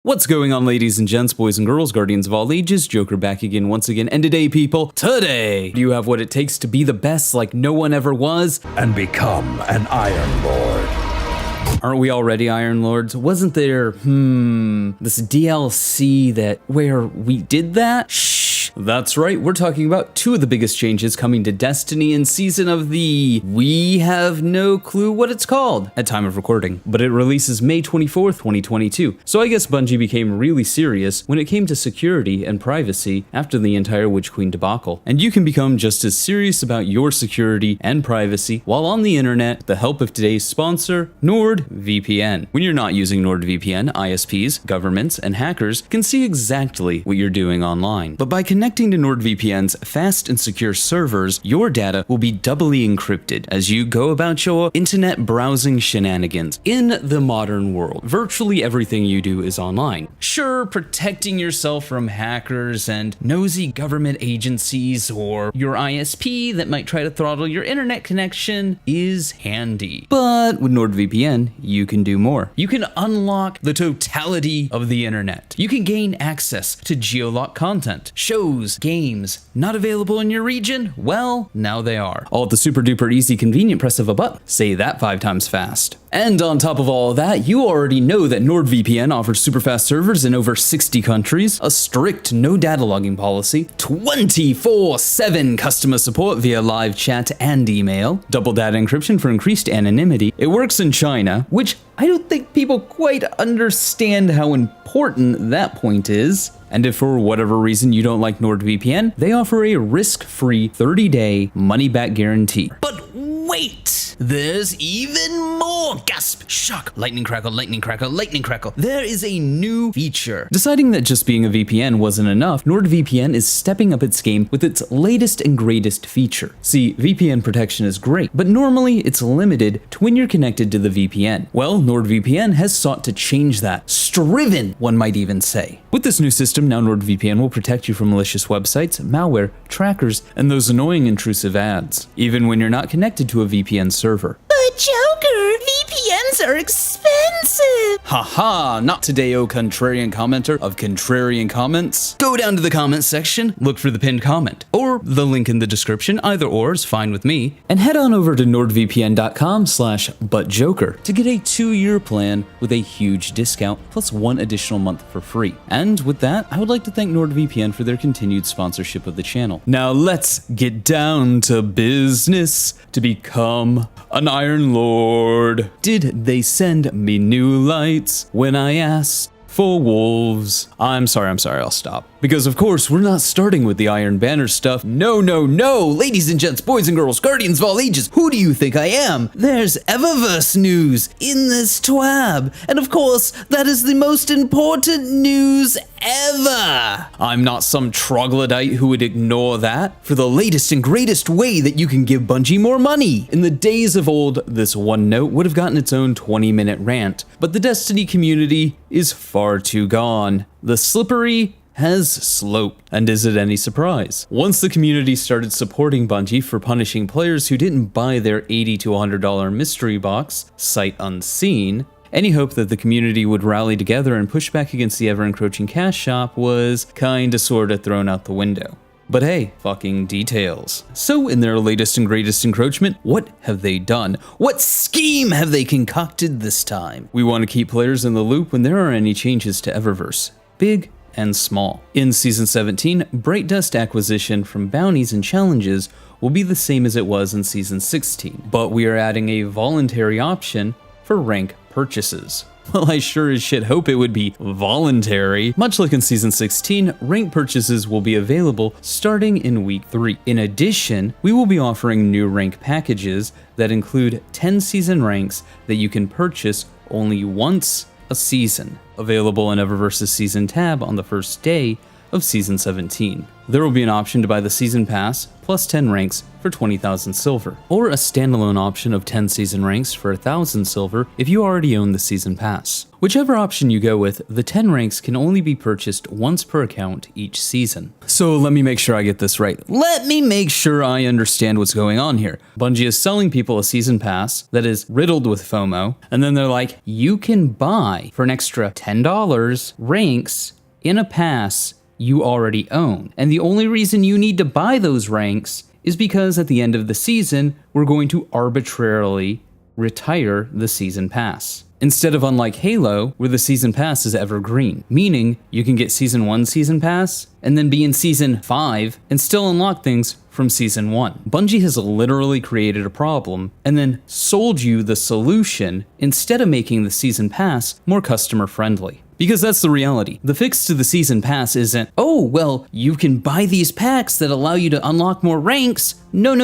What's going on, ladies and gents, boys and girls, guardians of all ages, Joker back again once again, and today, people, today, you have what it takes to be the best like no one ever was, and become an Iron Lord. Aren't we already Iron Lords? Wasn't there, this DLC where we did that? Shh. That's right, we're talking about two of the biggest changes coming to Destiny in season of the... We have no clue what it's called at time of recording, but it releases May 24th, 2022. So I guess Bungie became really serious when it came to security and privacy after the entire Witch Queen debacle. And you can become just as serious about your security and privacy while on the internet with the help of today's sponsor, Nordvpn. When you're not using Nordvpn, ISPs, governments, and hackers can see exactly what you're doing online. But by connecting to Nordvpn's fast and secure servers, your data will be doubly encrypted as you go about your internet browsing shenanigans. In the modern world, virtually everything you do is online. Sure, protecting yourself from hackers and nosy government agencies or your ISP that might try to throttle your internet connection is handy. But with Nordvpn, you can do more. You can unlock the totality of the internet. You can gain access to geolocked content, shows, games not available in your region? Well, now they are. All at the super duper easy convenient press of a button. Say that 5 times fast. And on top of all of that, you already know that NordVPN offers super fast servers in over 60 countries, a strict no data logging policy, 24/7 customer support via live chat and email, double data encryption for increased anonymity. It works in China, which I don't think people quite understand how important that point is. And if for whatever reason you don't like NordVPN, they offer a risk-free 30-day money-back guarantee. But wait! There's even more! Gasp! Shock! Lightning crackle, lightning crackle, lightning crackle. There is a new feature. Deciding that just being a VPN wasn't enough, NordVPN is stepping up its game with its latest and greatest feature. See, VPN protection is great, but normally it's limited to when you're connected to the VPN. Well, NordVPN has sought to change that. Striven, one might even say. With this new system, now NordVPN will protect you from malicious websites, malware, trackers, and those annoying intrusive ads, even when you're not connected to a VPN server. But Joker, VPNs are expensive! Haha, not today, oh contrarian commenter of contrarian comments. Go down to the comments section, look for the pinned comment, or the link in the description, either or is fine with me, and head on over to nordvpn.com/butjoker to get a 2-year plan with a huge discount plus 1 additional month for free. And with that, I would like to thank NordVPN for their continued sponsorship of the channel. Now let's get down to business to become an Iron Lord. Did they send me new lights when I asked for wolves? I'm sorry, I'll stop. Because of course, we're not starting with the Iron Banner stuff. No, ladies and gents, boys and girls, guardians of all ages, who do you think I am? There's Eververse news in this twab. And of course, that is the most important news ever. I'm not some troglodyte who would ignore that for the latest and greatest way that you can give Bungie more money. In the days of old, this one note would have gotten its own 20-minute rant, but the Destiny community is far too gone. The slippery has sloped. And is it any surprise? Once the community started supporting Bungie for punishing players who didn't buy their $80 to $100 mystery box, sight unseen, any hope that the community would rally together and push back against the ever-encroaching cash shop was kinda sorta thrown out the window. But hey, fucking details. So in their latest and greatest encroachment, what have they done? What scheme have they concocted this time? We want to keep players in the loop when there are any changes to Eververse, big and small. In Season 17, Bright Dust acquisition from bounties and challenges will be the same as it was in Season 16, but we are adding a voluntary option for rank purchases. Well, I sure as shit hope it would be voluntary. Much like in Season 16, rank purchases will be available starting in Week 3. In addition, we will be offering new rank packages that include 10 season ranks that you can purchase only once a season. Available in Eververse's Season tab on the first day of Season 17. There will be an option to buy the Season Pass plus 10 ranks for 20,000 silver, or a standalone option of 10 season ranks for 1,000 silver if you already own the Season Pass. Whichever option you go with, the 10 ranks can only be purchased once per account each season. So let me make sure I get this right. Let me make sure I understand what's going on here. Bungie is selling people a Season Pass that is riddled with FOMO, and then they're like, you can buy for an extra $10 ranks in a pass you already own. And the only reason you need to buy those ranks is because at the end of the season, we're going to arbitrarily retire the Season Pass. Instead of unlike Halo, where the Season Pass is evergreen, meaning you can get Season 1 Season Pass and then be in Season 5 and still unlock things from Season 1. Bungie has literally created a problem and then sold you the solution instead of making the Season Pass more customer friendly. Because that's the reality. The fix to the Season Pass isn't, oh, well, you can buy these packs that allow you to unlock more ranks. No.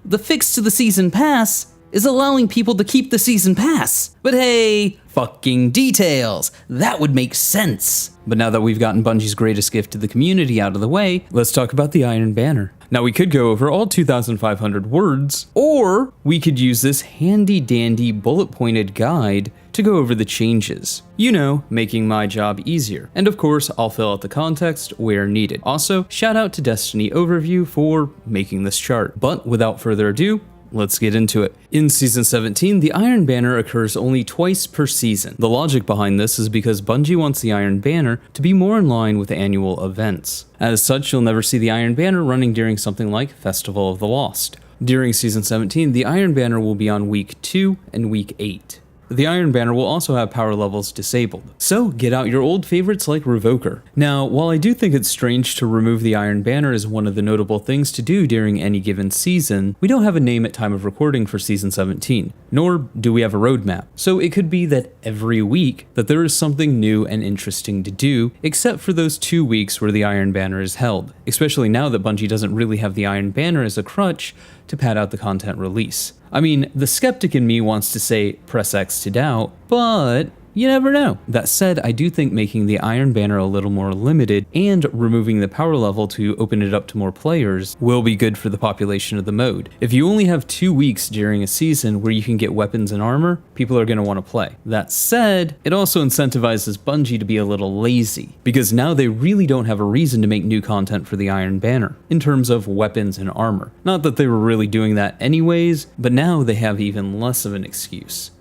The fix to the Season Pass is allowing people to keep the Season Pass. But hey, fucking details. That would make sense. But now that we've gotten Bungie's greatest gift to the community out of the way, let's talk about the Iron Banner. Now we could go over all 2,500 words, or we could use this handy dandy bullet pointed guide to go over the changes. You know, making my job easier. And of course, I'll fill out the context where needed. Also, shout out to Destiny Overview for making this chart. But without further ado, let's get into it. In Season 17, the Iron Banner occurs only twice per season. The logic behind this is because Bungie wants the Iron Banner to be more in line with annual events. As such, you'll never see the Iron Banner running during something like Festival of the Lost. During Season 17, the Iron Banner will be on Week 2 and Week 8. The Iron Banner will also have power levels disabled, so get out your old favorites like Revoker. Now, while I do think it's strange to remove the Iron Banner as one of the notable things to do during any given season, we don't have a name at time of recording for Season 17, nor do we have a roadmap. So it could be that every week that there is something new and interesting to do, except for those 2 weeks where the Iron Banner is held, especially now that Bungie doesn't really have the Iron Banner as a crutch to pad out the content release. I mean, the skeptic in me wants to say press X to doubt, but you never know. That said, I do think making the Iron Banner a little more limited and removing the power level to open it up to more players will be good for the population of the mode. If you only have 2 weeks during a season where you can get weapons and armor, people are going to want to play. That said, it also incentivizes Bungie to be a little lazy, because now they really don't have a reason to make new content for the Iron Banner, in terms of weapons and armor. Not that they were really doing that anyways, but now they have even less of an excuse,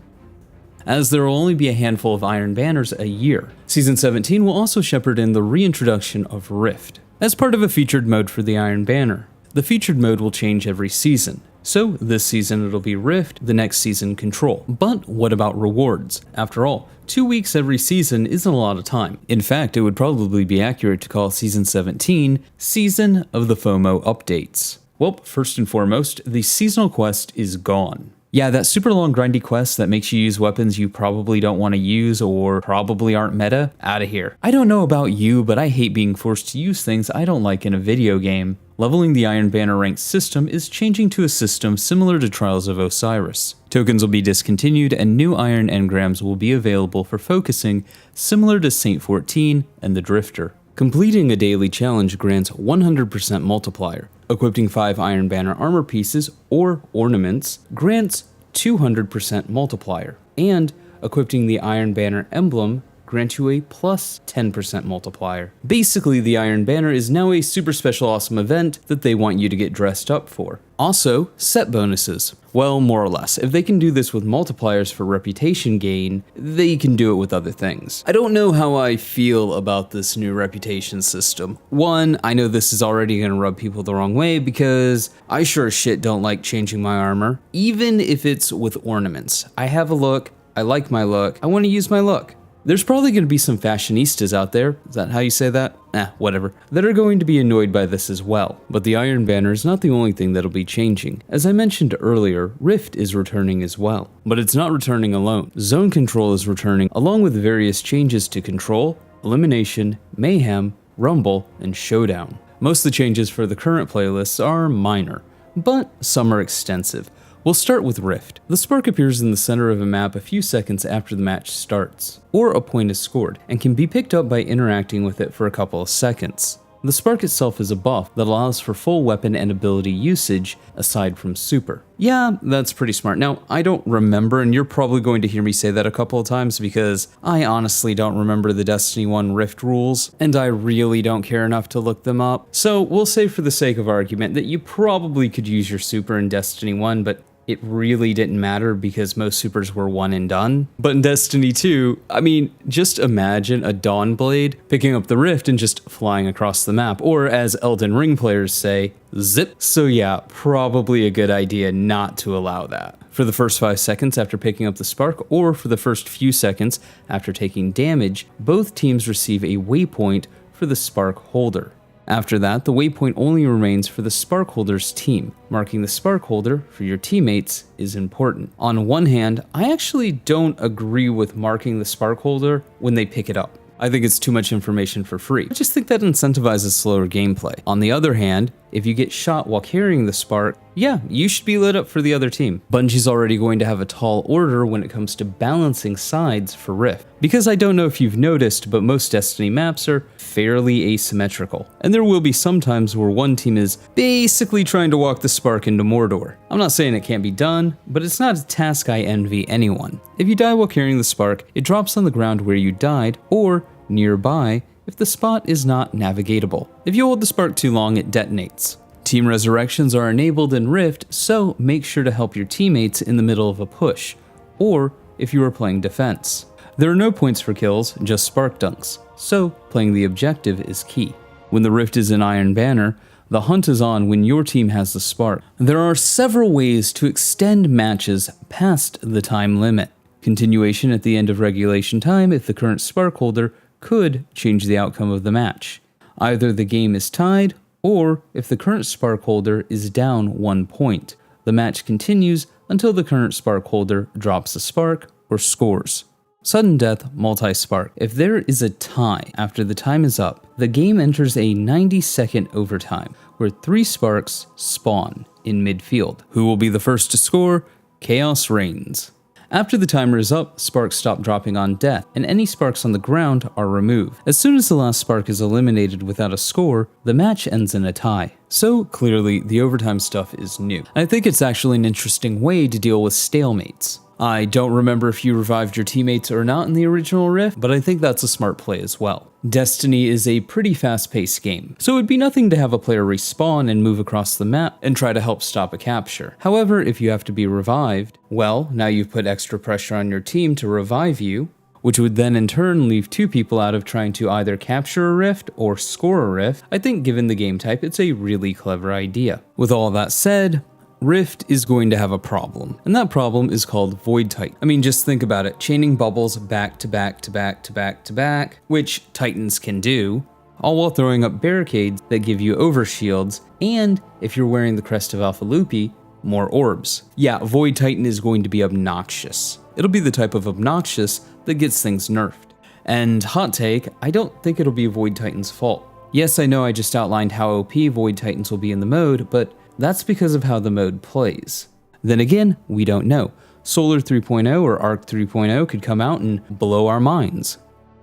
as there will only be a handful of Iron Banners a year. Season 17 will also shepherd in the reintroduction of Rift, as part of a featured mode for the Iron Banner. The featured mode will change every season, so this season it'll be Rift, the next season Control. But what about rewards? After all, 2 weeks every season isn't a lot of time. In fact, it would probably be accurate to call Season 17 Season of the FOMO Updates. Well, first and foremost, the seasonal quest is gone. Yeah, that super long grindy quest that makes you use weapons you probably don't want to use or probably aren't meta, out of here. I don't know about you, but I hate being forced to use things I don't like in a video game. Leveling the Iron Banner ranked system is changing to a system similar to Trials of Osiris. Tokens will be discontinued and new Iron engrams will be available for focusing, similar to Saint 14 and the Drifter. Completing a daily challenge grants 100% multiplier. Equipping 5 Iron Banner armor pieces or ornaments grants 200% multiplier. And equipping the Iron Banner emblem grants you a plus 10% multiplier. Basically, the Iron Banner is now a super special awesome event that they want you to get dressed up for. Also, set bonuses. Well, more or less. If they can do this with multipliers for reputation gain, they can do it with other things. I don't know how I feel about this new reputation system. One, I know this is already gonna rub people the wrong way because I sure as shit don't like changing my armor, even if it's with ornaments. I have a look, I like my look, I wanna use my look. There's probably going to be some fashionistas out there, is that how you say that? Whatever, that are going to be annoyed by this as well. But the Iron Banner is not the only thing that'll be changing. As I mentioned earlier, Rift is returning as well. But it's not returning alone. Zone Control is returning, along with various changes to Control, Elimination, Mayhem, Rumble, and Showdown. Most of the changes for the current playlists are minor, but some are extensive. We'll start with Rift. The spark appears in the center of a map a few seconds after the match starts, or a point is scored, and can be picked up by interacting with it for a couple of seconds. The spark itself is a buff that allows for full weapon and ability usage aside from super. Yeah, that's pretty smart. Now, I don't remember, and you're probably going to hear me say that a couple of times because I honestly don't remember the Destiny 1 Rift rules, and I really don't care enough to look them up. So we'll say for the sake of argument that you probably could use your super in Destiny 1, but it really didn't matter because most supers were one and done. But in Destiny 2, I mean, just imagine a Dawnblade picking up the Rift and just flying across the map, or as Elden Ring players say, zip. So yeah, probably a good idea not to allow that. For the first 5 seconds after picking up the spark, or for the first few seconds after taking damage, both teams receive a waypoint for the spark holder. After that, the waypoint only remains for the spark holder's team. Marking the spark holder for your teammates is important. On one hand, I actually don't agree with marking the spark holder when they pick it up. I think it's too much information for free. I just think that incentivizes slower gameplay. On the other hand, if you get shot while carrying the spark, yeah, you should be lit up for the other team. Bungie's already going to have a tall order when it comes to balancing sides for Rift. Because I don't know if you've noticed, but most Destiny maps are fairly asymmetrical. And there will be some times where one team is basically trying to walk the spark into Mordor. I'm not saying it can't be done, but it's not a task I envy anyone. If you die while carrying the spark, it drops on the ground where you died, or nearby if the spot is not navigatable. If you hold the spark too long, it detonates. Team resurrections are enabled in Rift, so make sure to help your teammates in the middle of a push, or if you are playing defense. There are no points for kills, just spark dunks, so playing the objective is key. When the Rift is in Iron Banner, the hunt is on when your team has the spark. There are several ways to extend matches past the time limit. Continuation at the end of regulation time if the current spark holder could change the outcome of the match. Either the game is tied, or if the current spark holder is down 1 point. The match continues until the current spark holder drops a spark or scores. Sudden death, multi-spark. If there is a tie after the time is up, the game enters a 90-second overtime, where 3 sparks spawn in midfield. Who will be the first to score? Chaos reigns. After the timer is up, sparks stop dropping on death, and any sparks on the ground are removed. As soon as the last spark is eliminated without a score, the match ends in a tie. So clearly, the overtime stuff is new. I think it's actually an interesting way to deal with stalemates. I don't remember if you revived your teammates or not in the original Rift, but I think that's a smart play as well. Destiny is a pretty fast-paced game, so it'd be nothing to have a player respawn and move across the map and try to help stop a capture. However, if you have to be revived, well, now you've put extra pressure on your team to revive you, which would then in turn leave 2 people out of trying to either capture a Rift or score a Rift. I think given the game type, it's a really clever idea. With all that said, Rift is going to have a problem, and that problem is called Void Titan. I mean, just think about it, chaining bubbles back to back to back to back to back, which Titans can do, all while throwing up barricades that give you overshields, and if you're wearing the crest of Alpha Lupi, more orbs. Yeah, Void Titan is going to be obnoxious. It'll be the type of obnoxious that gets things nerfed. And hot take, I don't think it'll be Void Titan's fault. Yes, I know I just outlined how OP Void Titans will be in the mode, but that's because of how the mode plays. Then again, we don't know. Solar 3.0 or Arc 3.0 could come out and blow our minds,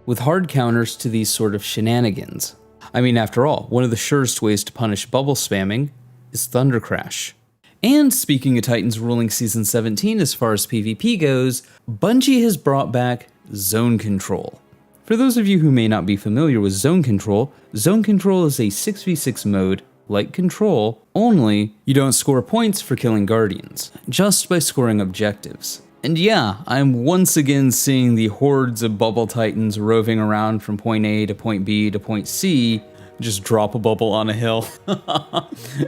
with hard counters to these sort of shenanigans. I mean, after all, one of the surest ways to punish bubble spamming is Thunder Crash. And speaking of Titans ruling Season 17 as far as PvP goes, Bungie has brought back Zone Control. For those of you who may not be familiar with Zone Control is a 6v6 mode like Control, only you don't score points for killing Guardians, just by scoring objectives. And yeah, I'm once again seeing the hordes of bubble titans roving around from point A to point B to point C. Just drop a bubble on a hill.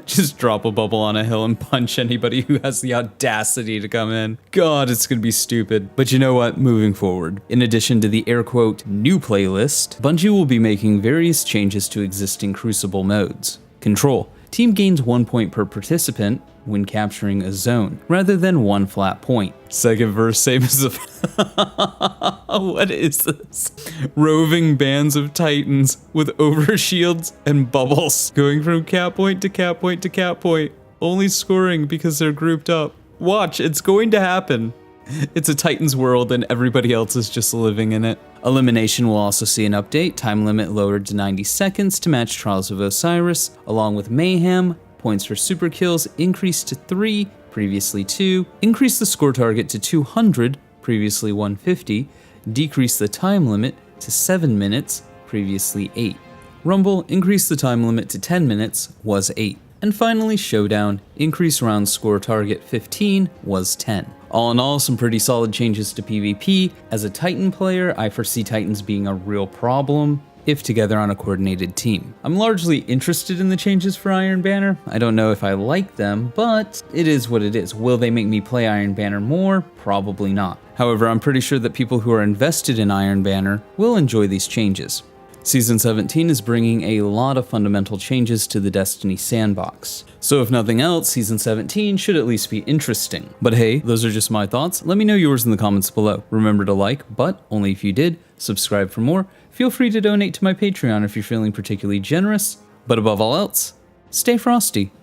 Just drop a bubble on a hill and punch anybody who has the audacity to come in. God, it's gonna be stupid. But you know what? Moving forward, in addition to the air quote new playlist, Bungie will be making various changes to existing Crucible modes. Control. Team gains 1 point per participant when capturing a zone, rather than 1 flat point. Second verse, same as what is this? Roving bands of titans with overshields and bubbles, going from cap point to cap point to cap point, only scoring because they're grouped up. Watch, it's going to happen. It's a Titan's world and everybody else is just living in it. Elimination will also see an update, time limit lowered to 90 seconds to match Trials of Osiris, along with Mayhem, points for super kills increased to 3, previously 2, increase the score target to 200, previously 150, decrease the time limit to 7 minutes, previously 8. Rumble, increase the time limit to 10 minutes, was 8. And finally, Showdown, increase round score target 15, was 10. All in all, some pretty solid changes to PvP. As a Titan player, I foresee Titans being a real problem if together on a coordinated team. I'm largely interested in the changes for Iron Banner. I don't know if I like them, but it is what it is. Will they make me play Iron Banner more? Probably not. However, I'm pretty sure that people who are invested in Iron Banner will enjoy these changes. Season 17 is bringing a lot of fundamental changes to the Destiny sandbox. So if nothing else, Season 17 should at least be interesting. But hey, those are just my thoughts. Let me know yours in the comments below. Remember to like, but only if you did, subscribe for more. Feel free to donate to my Patreon if you're feeling particularly generous. But above all else, stay frosty.